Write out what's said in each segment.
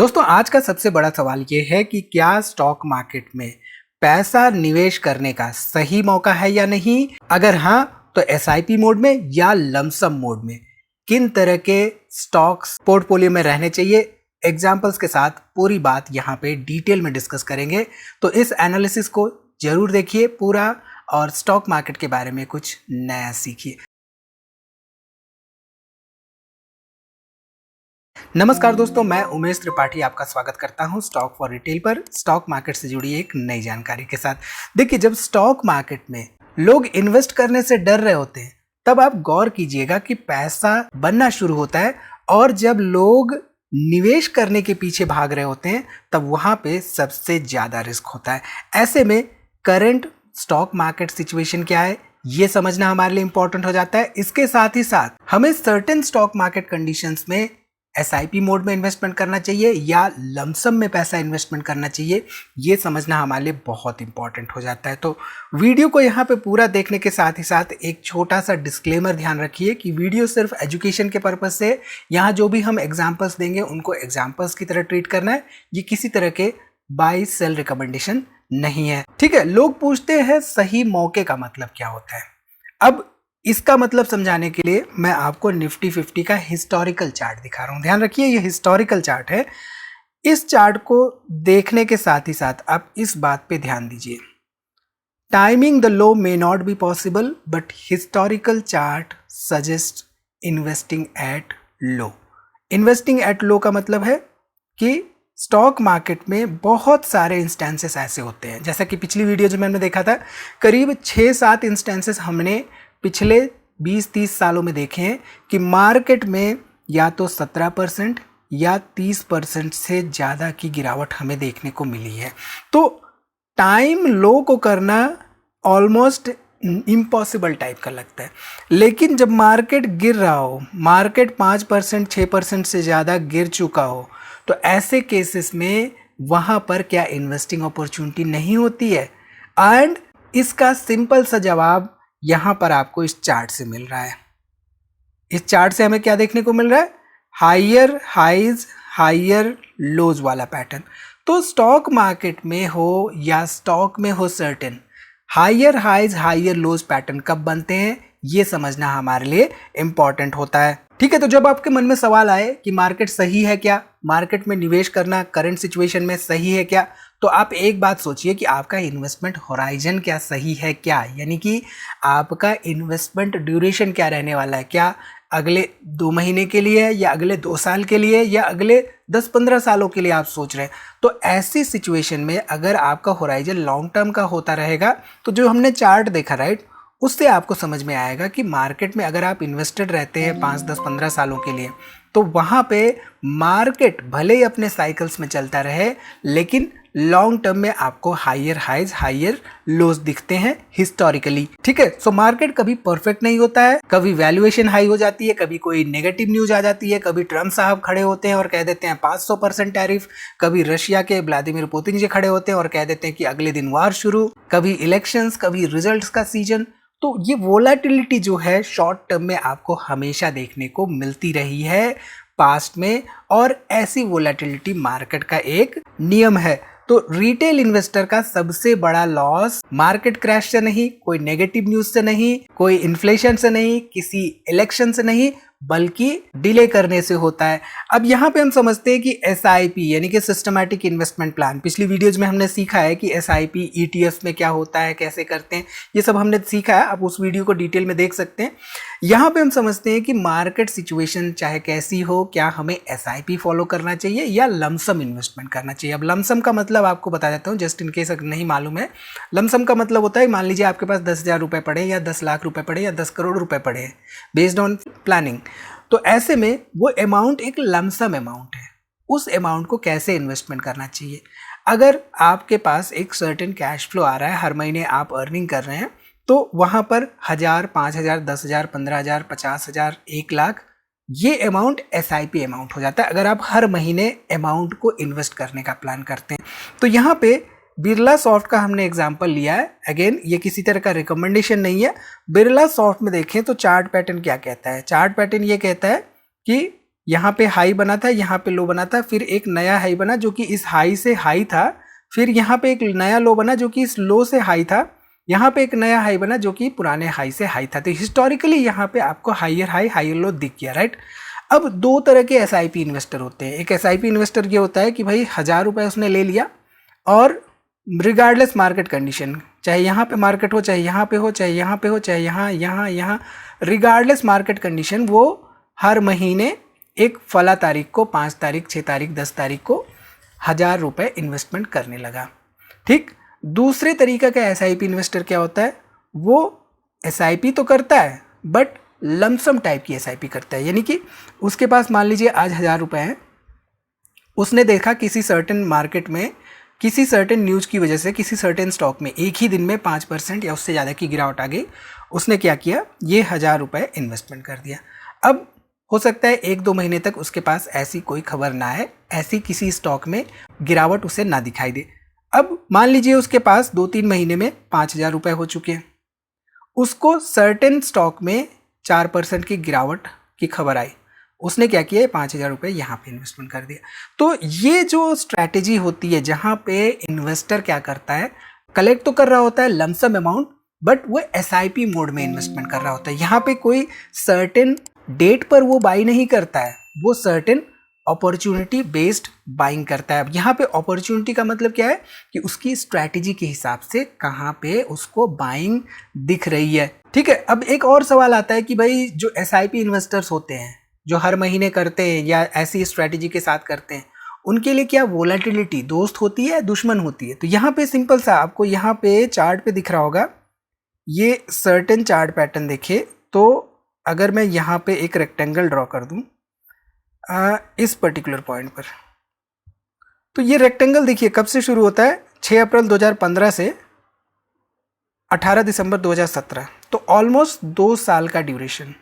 दोस्तों आज का सबसे बड़ा सवाल ये है कि क्या स्टॉक मार्केट में पैसा निवेश करने का सही मौका है या नहीं। अगर हाँ तो एसआईपी मोड में या लमसम मोड में किन तरह के स्टॉक्स पोर्टफोलियो में रहने चाहिए, एग्जाम्पल्स के साथ पूरी बात यहाँ पे डिटेल में डिस्कस करेंगे। तो इस एनालिसिस को जरूर देखिए पूरा और स्टॉक मार्केट के बारे में कुछ नया सीखिए। नमस्कार दोस्तों, मैं उमेश त्रिपाठी आपका स्वागत करता हूं स्टॉक फॉर रिटेल पर स्टॉक मार्केट से जुड़ी एक नई जानकारी के साथ। देखिए, जब स्टॉक मार्केट में लोग इन्वेस्ट करने से डर रहे होते हैं तब आप गौर कीजिएगा कि पैसा बनना शुरू होता है, और जब लोग निवेश करने के पीछे भाग रहे होते हैं तब वहां पे सबसे ज्यादा रिस्क होता है। ऐसे में करंट स्टॉक मार्केट सिचुएशन क्या है ये समझना हमारे लिए इंपॉर्टेंट हो जाता है। इसके साथ ही साथ हमें सर्टेन स्टॉक मार्केट कंडीशंस में एसआईपी मोड में इन्वेस्टमेंट करना चाहिए या लमसम में पैसा इन्वेस्टमेंट करना चाहिए, ये समझना हमारे लिए बहुत इंपॉर्टेंट हो जाता है। तो वीडियो को यहाँ पे पूरा देखने के साथ ही साथ एक छोटा सा डिस्क्लेमर ध्यान रखिए कि वीडियो सिर्फ एजुकेशन के पर्पज से, यहाँ जो भी हम एग्जाम्पल्स देंगे उनको एग्जाम्पल्स की तरह ट्रीट करना है, ये किसी तरह के बाय सेल रिकमेंडेशन नहीं है। ठीक है, लोग पूछते हैं सही मौके का मतलब क्या होता है। अब इसका मतलब समझाने के लिए मैं आपको निफ्टी 50 का हिस्टोरिकल चार्ट दिखा रहा हूं। ध्यान रखिए, ये हिस्टोरिकल चार्ट है। इस चार्ट को देखने के साथ ही साथ आप इस बात पे ध्यान दीजिए, timing the low may not be possible but historical chart suggest investing at low. Investing at low का मतलब है कि स्टॉक मार्केट में बहुत सारे इंस्टेंसेस ऐसे होते हैं, जैसा कि पिछली वीडियो जो मैंने देखा था, करीब 6-7 इंस्टेंसेस हमने पिछले 20-30 सालों में देखे हैं कि मार्केट में या तो 17% या 30% से ज़्यादा की गिरावट हमें देखने को मिली है। तो टाइम लो को करना ऑलमोस्ट इम्पॉसिबल टाइप का लगता है, लेकिन जब मार्केट गिर रहा हो, मार्केट 5% 6% से ज़्यादा गिर चुका हो, तो ऐसे केसेस में वहाँ पर क्या इन्वेस्टिंग अपॉर्चुनिटी नहीं होती है। एंड इसका सिंपल सा जवाब यहां पर आपको इस चार्ट से मिल रहा है। इस चार्ट से हमें क्या देखने को मिल रहा है, हायर हाइज हायर लोज वाला पैटर्न। तो स्टॉक मार्केट में हो या स्टॉक में हो certain, higher highs higher lows pattern कब बनते हैं ये समझना हमारे लिए इंपॉर्टेंट होता है। ठीक है, तो जब आपके मन में सवाल आए कि मार्केट सही है क्या, मार्केट में निवेश करना करंट सिचुएशन में सही है क्या, तो आप एक बात सोचिए कि आपका इन्वेस्टमेंट होराइजन क्या सही है क्या, यानी कि आपका इन्वेस्टमेंट ड्यूरेशन क्या रहने वाला है। क्या अगले 2 महीने के लिए या अगले 2 साल के लिए या अगले 10-15 सालों के लिए आप सोच रहे हैं। तो ऐसी सिचुएशन में अगर आपका होराइजन लॉन्ग टर्म का होता रहेगा तो जो हमने चार्ट देखा राइट, उससे आपको समझ में आएगा कि मार्केट में अगर आप इन्वेस्टेड रहते हैं 5, 10, 15 सालों के लिए, तो वहाँ पे मार्केट भले ही अपने साइकिल्स में चलता रहे लेकिन लॉन्ग टर्म में आपको हायर हाइज हायर लोज दिखते हैं हिस्टोरिकली। ठीक है, सो मार्केट कभी परफेक्ट नहीं होता है, कभी वैल्यूएशन हाई हो जाती है, कभी कोई नेगेटिव न्यूज आ जाती है, कभी ट्रम्प साहब खड़े होते हैं और कह देते हैं 500% टैरिफ, कभी रशिया के व्लादिमीर पुतिन जी खड़े होते हैं और कह देते हैं कि अगले दिन वार शुरू, कभी इलेक्शंस, कभी रिजल्ट्स का सीजन। तो ये वोलेटिलिटी जो है शॉर्ट टर्म में आपको हमेशा देखने को मिलती रही है पास्ट में, और ऐसी वोलेटिलिटी मार्केट का एक नियम है। तो रिटेल इन्वेस्टर का सबसे बड़ा लॉस मार्केट क्रैश से नहीं, कोई नेगेटिव न्यूज से नहीं, कोई इन्फ्लेशन से नहीं, किसी इलेक्शन से नहीं, बल्कि डिले करने से होता है। अब यहाँ पे हम समझते हैं कि एसआईपी यानी कि सिस्टमैटिक इन्वेस्टमेंट प्लान, पिछली वीडियोज में हमने सीखा है कि एसआईपी ईटीएफ में क्या होता है, कैसे करते हैं, ये सब हमने सीखा है। आप उस वीडियो को डिटेल में देख सकते हैं। यहाँ पे हम समझते हैं कि मार्केट सिचुएशन चाहे कैसी हो, क्या हमें एसआईपी फॉलो करना चाहिए या लमसम इन्वेस्टमेंट करना चाहिए। अब लमसम का मतलब आपको बता देता हूँ जस्ट इन केस अगर नहीं मालूम है। लमसम का मतलब होता है, मान लीजिए आपके पास 10,000 रुपये पड़े या 10 लाख रुपए पड़े या 10 करोड़ रुपए पड़े हैं बेस्ड ऑन प्लानिंग। तो ऐसे में वो अमाउंट एक लमसम अमाउंट है, उस अमाउंट को कैसे इन्वेस्टमेंट करना चाहिए। अगर आपके पास एक सर्टेन कैश फ्लो आ रहा है, हर महीने आप अर्निंग कर रहे हैं, तो वहाँ पर 1,000, 5,000, 10,000, 15,000, 50,000, 1 लाख, ये अमाउंट एसआईपी अमाउंट हो जाता है अगर आप हर महीने अमाउंट को इन्वेस्ट करने का प्लान करते हैं। तो यहाँ पे बिरला सॉफ्ट का हमने एग्जांपल लिया है। अगेन ये किसी तरह का रिकमेंडेशन नहीं है। बिरला सॉफ्ट में देखें तो चार्ट पैटर्न क्या कहता है, चार्ट पैटर्न ये कहता है कि यहाँ पे हाई बना था, यहाँ पे लो बना था, फिर एक नया हाई बना जो कि इस हाई से हाई था, फिर यहाँ पे एक नया लो बना जो कि इस लो से हाई था, यहाँ पे एक नया हाई बना जो कि पुराने हाई से हाई था। तो हिस्टोरिकली यहाँ पे आपको हाइयर हाई हाइयर लो दिख गया, राइट। अब दो तरह के एसआईपी इन्वेस्टर होते हैं। एक एसआईपी इन्वेस्टर ये होता है कि भाई 1000 रुपये उसने ले लिया और रिगार्डलेस मार्केट कंडीशन, चाहे यहाँ पे मार्केट हो, चाहे यहाँ पे हो, चाहे यहाँ पे हो, चाहे यहाँ, रिगार्डलेस मार्केट कंडीशन, वो हर महीने एक फला तारीख को, 5 तारीख, 6 तारीख, 10 तारीख को 1000 रुपये इन्वेस्टमेंट करने लगा, ठीक। दूसरे तरीका का एसआईपी इन्वेस्टर क्या होता है, वो एसआईपी तो करता है बट लमसम टाइप की एसआईपी करता है। यानी कि उसके पास मान लीजिए आज 1000 रुपये हैं, उसने देखा किसी सर्टेन मार्केट में किसी सर्टेन न्यूज की वजह से किसी सर्टेन स्टॉक में एक ही दिन में 5% या उससे ज़्यादा की गिरावट आ गई, उसने क्या किया, ये 1000 रुपये इन्वेस्टमेंट कर दिया। अब हो सकता है 1-2 महीने तक उसके पास ऐसी कोई खबर ना आए, ऐसी किसी स्टॉक में गिरावट उसे ना दिखाई दे। अब मान लीजिए उसके पास 2-3 महीने में 5000 रुपये हो चुके हैं, उसको सर्टेन स्टॉक में 4% की गिरावट की खबर आई, उसने क्या किया, 5000 रुपये यहाँ पे इन्वेस्टमेंट कर दिया। तो ये जो स्ट्रैटेजी होती है जहाँ पे इन्वेस्टर क्या करता है, कलेक्ट तो कर रहा होता है लमसम अमाउंट, बट वो एसआईपी मोड में इन्वेस्टमेंट कर रहा होता है। यहाँ पे कोई सर्टेन डेट पर वो बाई नहीं करता है, वो सर्टेन अपॉर्चुनिटी बेस्ड बाइंग करता है। अब यहाँ पे अपॉर्चुनिटी का मतलब क्या है कि उसकी स्ट्रैटेजी के हिसाब से कहाँ पे उसको बाइंग दिख रही है, ठीक है। अब एक और सवाल आता है कि भाई जो एसआईपी इन्वेस्टर्स होते हैं जो हर महीने करते हैं या ऐसी स्ट्रैटेजी के साथ करते हैं, उनके लिए क्या वोलेटिलिटी दोस्त होती है दुश्मन होती है? तो यहाँ पे सिंपल सा आपको यहाँ पे चार्ट पे दिख रहा होगा, ये सर्टेन चार्ट पैटर्न देखिए। तो अगर मैं यहाँ पे एक रेक्टेंगल ड्रॉ कर दूं इस पर्टिकुलर पॉइंट पर, तो ये रेक्टेंगल देखिए कब से शुरू होता है, 6 अप्रैल 2015 से 18 दिसंबर 2017, तो ऑलमोस्ट 2 साल का ड्यूरेशन,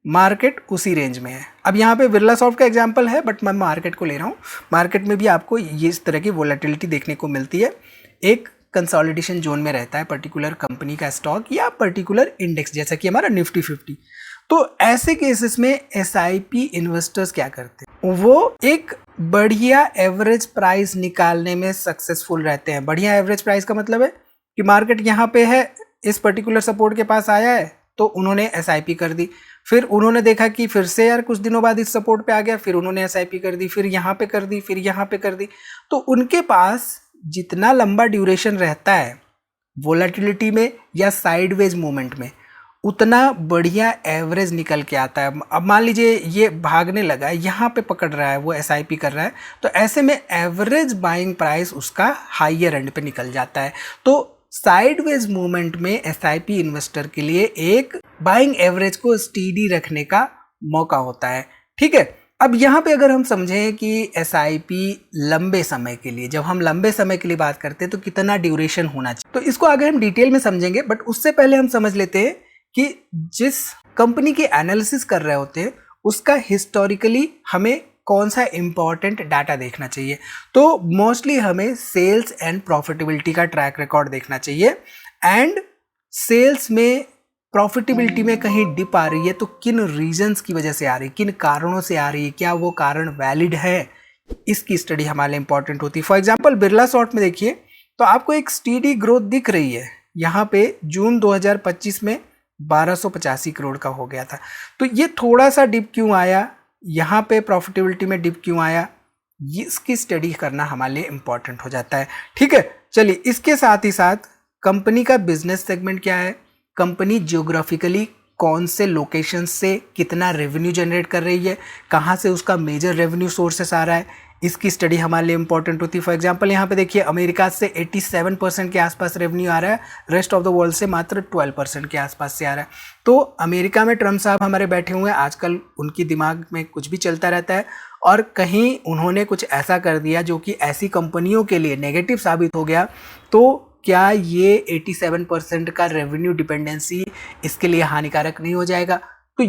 मार्केट उसी रेंज में है। अब यहाँ पे बिरला सॉफ्ट का एग्जांपल है बट मैं मार्केट को ले रहा हूँ, मार्केट में भी आपको ये इस तरह की वोलेटिलिटी देखने को मिलती है, एक कंसोलिडेशन जोन में रहता है पर्टिकुलर कंपनी का स्टॉक या पर्टिकुलर इंडेक्स, जैसा कि हमारा निफ्टी 50। तो ऐसे केसेस में एसआईपी इन्वेस्टर्स क्या करते हैं, वो एक बढ़िया एवरेज प्राइस निकालने में सक्सेसफुल रहते हैं। बढ़िया एवरेज प्राइस का मतलब है कि मार्केट यहाँ पे है, इस पर्टिकुलर सपोर्ट के पास आया है तो उन्होंने एसआईपी कर दी, फिर उन्होंने देखा कि फिर से यार कुछ दिनों बाद इस सपोर्ट पे आ गया, फिर उन्होंने एसआईपी कर दी, फिर यहाँ पे कर दी, फिर यहाँ पे कर दी। तो उनके पास जितना लंबा ड्यूरेशन रहता है वोलेटिलिटी में या साइडवेज मूवमेंट में, उतना बढ़िया एवरेज निकल के आता है। अब मान लीजिए ये भागने लगा है, यहाँ पे पकड़ रहा है, वो एसआईपी कर रहा है, तो ऐसे में एवरेज बाइंग प्राइस उसका हाइयर एंड पे निकल जाता है। तो साइडवेज मूवमेंट में एसआईपी इन्वेस्टर के लिए एक बाइंग एवरेज को स्टीडी रखने का मौका होता है, ठीक है। अब यहाँ पे अगर हम समझें कि एसआईपी लंबे समय के लिए, जब हम लंबे समय के लिए बात करते हैं तो कितना ड्यूरेशन होना चाहिए, तो इसको आगे हम डिटेल में समझेंगे, बट उससे पहले हम समझ लेते हैं कि जिस कंपनी की एनालिसिस कर रहे होते हैं उसका हिस्टोरिकली हमें कौन सा इंपॉर्टेंट डाटा देखना चाहिए। तो मोस्टली हमें सेल्स एंड प्रॉफिटेबिलिटी का ट्रैक रिकॉर्ड देखना चाहिए, एंड सेल्स में प्रॉफिटेबिलिटी में कहीं डिप आ रही है तो किन रीजंस की वजह से आ रही है, किन कारणों से आ रही है, क्या वो कारण वैलिड है, इसकी स्टडी हमारे लिए इंपॉर्टेंट होती है। फॉर एग्जाम्पल बिरला सॉफ्ट में देखिए तो आपको एक स्टीडी ग्रोथ दिख रही है, यहाँ पे जून 2025 में 1285 करोड़ का हो गया था। तो ये थोड़ा सा डिप क्यों आया, यहाँ पे प्रॉफिटेबिलिटी में डिप क्यों आया, इसकी स्टडी करना हमारे लिए इंपॉर्टेंट हो जाता है, ठीक है। चलिए इसके साथ ही साथ कंपनी का बिजनेस सेगमेंट क्या है, कंपनी जियोग्राफिकली कौन से लोकेशन से कितना रेवेन्यू जनरेट कर रही है, कहाँ से उसका मेजर रेवेन्यू सोर्सेस आ रहा है, इसकी स्टडी हमारे लिए इंपॉर्टेंट होती है। फॉर एग्जांपल यहाँ पे देखिए अमेरिका से 87% के आसपास रेवेन्यू आ रहा है, रेस्ट ऑफ द वर्ल्ड से मात्र 12% के आसपास से आ रहा है। तो अमेरिका में ट्रम्प साहब हमारे बैठे हुए हैं, आजकल उनकी दिमाग में कुछ भी चलता रहता है, और कहीं उन्होंने कुछ ऐसा कर दिया जो कि ऐसी कंपनियों के लिए नेगेटिव साबित हो गया, तो क्या ये 87% का रेवेन्यू डिपेंडेंसी इसके लिए हानिकारक नहीं हो जाएगा? तो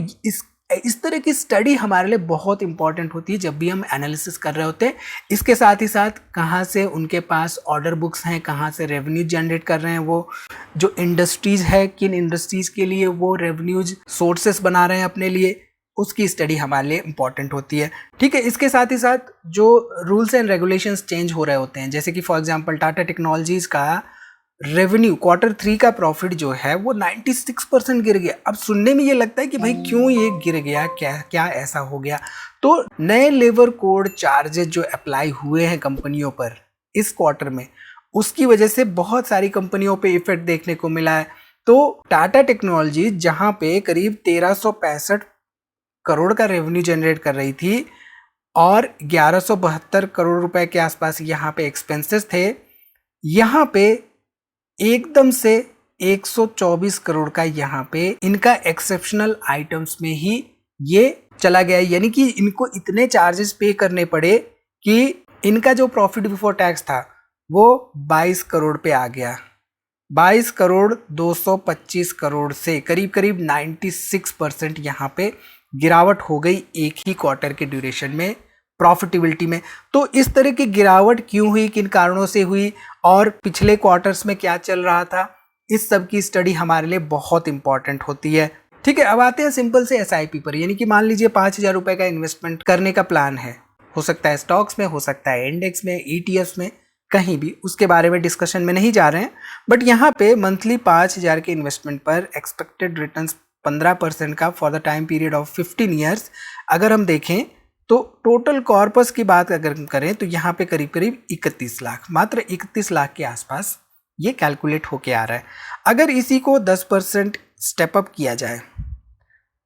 इस तरह की स्टडी हमारे लिए बहुत इंपॉर्टेंट होती है जब भी हम एनालिसिस कर रहे होते हैं। इसके साथ ही साथ कहाँ से उनके पास ऑर्डर बुक्स हैं, कहाँ से रेवेन्यू जनरेट कर रहे हैं, वो जो इंडस्ट्रीज है किन इंडस्ट्रीज के लिए वो रेवेन्यूज सोर्सेस बना रहे हैं अपने लिए, उसकी स्टडी हमारे लिए इंपॉर्टेंट होती है। ठीक है, इसके साथ ही साथ जो रूल्स एंड रेगुलेशंस चेंज हो रहे होते हैं, जैसे कि फॉर एग्जांपल टाटा टेक्नोलॉजीज का रेवेन्यू Q3 का प्रॉफिट जो है वो 96% गिर गया। अब सुनने में ये लगता है कि भाई क्यों ये गिर गया, क्या ऐसा हो गया। तो नए लेबर कोड चार्जेस जो अप्लाई हुए हैं कंपनियों पर इस क्वार्टर में, उसकी वजह से बहुत सारी कंपनियों पे इफेक्ट देखने को मिला है। तो टाटा टेक्नोलॉजी जहां पे करीब 1365 करोड़ का रेवेन्यू जनरेट कर रही थी और 1172 करोड़ रुपए के आसपास यहाँ पे एक्सपेंसेस थे, यहाँ पे एकदम से 124 करोड़ का यहाँ पे इनका एक्सेप्शनल आइटम्स में ही ये चला गया। यानी कि इनको इतने चार्जेस पे करने पड़े कि इनका जो प्रॉफिट बिफोर टैक्स था वो 22 करोड़ पे आ गया। 22 करोड़ 225 करोड़ से करीब करीब 96% यहाँ पे गिरावट हो गई एक ही क्वार्टर के ड्यूरेशन में प्रॉफिटेबिलिटी में। तो इस तरह की गिरावट क्यों हुई, किन कारणों से हुई और पिछले क्वार्टर्स में क्या चल रहा था, इस सब की स्टडी हमारे लिए बहुत इंपॉर्टेंट होती है। ठीक है, अब आते हैं सिंपल से SIP पर। यानी कि मान लीजिए 5,000 रुपए का इन्वेस्टमेंट करने का प्लान है, हो सकता है स्टॉक्स में, हो सकता है इंडेक्स में, ETFs में, कहीं भी, उसके बारे में डिस्कशन में नहीं जा रहे हैं। बट यहाँ पे मंथली 5,000 के इन्वेस्टमेंट पर एक्सपेक्टेड रिटर्न्स 15% का for the time period of 15 years अगर हम देखें तो टोटल कॉर्पस की बात अगर करें तो यहाँ पे करीब करीब 31 लाख, मात्र 31 लाख के आसपास ये कैलकुलेट होके आ रहा है। अगर इसी को 10% स्टेप अप किया जाए,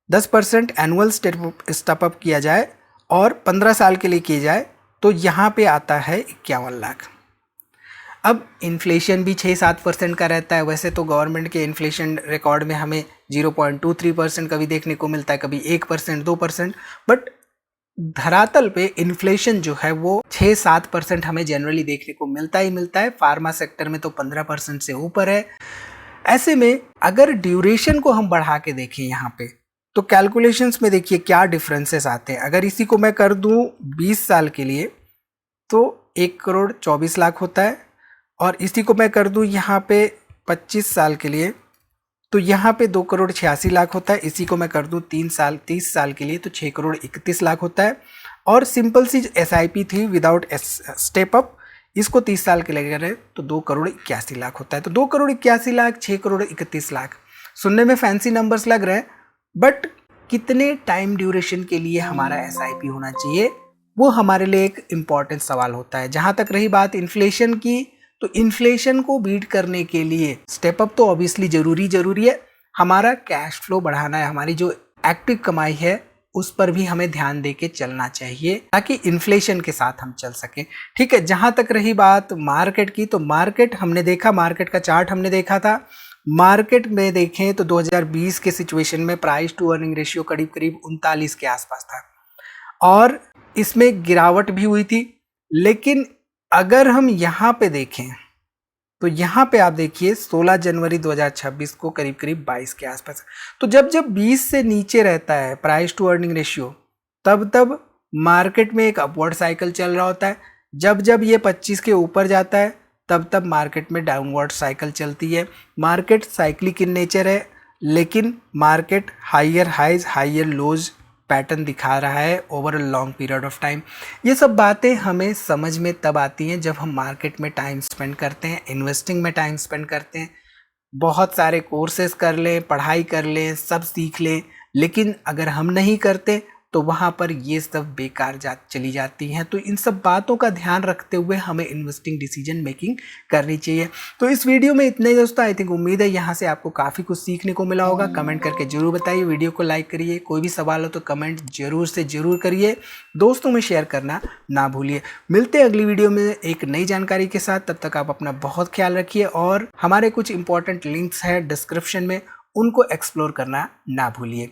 10% एनुअल स्टेप अप किया जाए और 15 साल के लिए किया जाए तो यहाँ पे आता है 51 लाख। अब इन्फ्लेशन भी 6-7% का रहता है। वैसे तो गवर्नमेंट के इन्फ्लेशन रिकॉर्ड में हमें 0.23% कभी देखने को मिलता है, कभी 1%, 2%, बट धरातल पे इन्फ्लेशन जो है वो 6-7% हमें जनरली देखने को मिलता ही मिलता है। फार्मा सेक्टर में तो 15% से ऊपर है। ऐसे में अगर ड्यूरेशन को हम बढ़ा के देखें यहाँ पे तो कैलकुलेशंस में देखिए क्या डिफरेंसेस आते हैं। अगर इसी को मैं कर दूं 20 साल के लिए तो 1 करोड़ 24 लाख होता है, और इसी को मैं कर दूं यहाँ पे 25 साल के लिए तो यहाँ पे 2 करोड़ 86 लाख होता है। इसी को मैं कर दूं 30 साल के लिए तो 6 करोड़ 31 लाख होता है। और सिंपल सी SIP थी विदाउट स्टेप अप, इसको 30 साल के लिए करें तो 2 करोड़ 81 लाख होता है। तो 2 करोड़ 81 लाख, 6 करोड़ 31 लाख, सुनने में फैंसी नंबर्स लग रहे हैं, बट कितने टाइम ड्यूरेशन के लिए हमारा SIP होना चाहिए वो हमारे लिए एक इम्पॉर्टेंट सवाल होता है। जहाँ तक रही बात इन्फ्लेशन की, तो इन्फ्लेशन को बीट करने के लिए स्टेप अप तो ऑब्वियसली जरूरी है। हमारा कैश फ्लो बढ़ाना है, हमारी जो एक्टिव कमाई है उस पर भी हमें ध्यान देके चलना चाहिए ताकि इन्फ्लेशन के साथ हम चल सकें। ठीक है, जहां तक रही बात मार्केट की, तो मार्केट हमने देखा, मार्केट का चार्ट हमने देखा था। मार्केट में देखें तो 2020 के सिचुएशन में प्राइस टू अर्निंग रेशियो करीब करीब 39 के आसपास था और इसमें गिरावट भी हुई थी। लेकिन अगर हम यहाँ पे देखें तो यहाँ पे आप देखिए 16 जनवरी 2026 को करीब करीब 22 के आसपास। तो जब 20 से नीचे रहता है प्राइस टू अर्निंग रेशियो, तब मार्केट में एक अपवर्ड साइकिल चल रहा होता है। जब ये 25 के ऊपर जाता है तब मार्केट में डाउनवर्ड साइकिल चलती है। मार्केट साइक्लिक इन नेचर है, लेकिन market higher highs higher lows pattern दिखा रहा है over a long period of time. ये सब बातें हमें समझ में तब आती हैं जब हम मार्केट में टाइम स्पेंड करते हैं, इन्वेस्टिंग में टाइम स्पेंड करते हैं, बहुत सारे कोर्सेज कर लें, पढ़ाई कर लें, सब सीख लें, लेकिन अगर हम नहीं करते तो वहाँ पर ये सब बेकार चली जाती हैं। तो इन सब बातों का ध्यान रखते हुए हमें इन्वेस्टिंग डिसीजन मेकिंग करनी चाहिए। तो इस वीडियो में इतने दोस्तों, आई थिंक उम्मीद है यहाँ से आपको काफ़ी कुछ सीखने को मिला होगा। कमेंट करके जरूर बताइए, वीडियो को लाइक करिए, कोई भी सवाल हो तो कमेंट जरूर से जरूर करिए, दोस्तों में शेयर करना ना भूलिए। मिलते हैं अगली वीडियो में एक नई जानकारी के साथ। तब तक आप अपना बहुत ख्याल रखिए और हमारे कुछ इंपॉर्टेंट लिंक्स हैं डिस्क्रिप्शन में, उनको एक्सप्लोर करना ना भूलिए।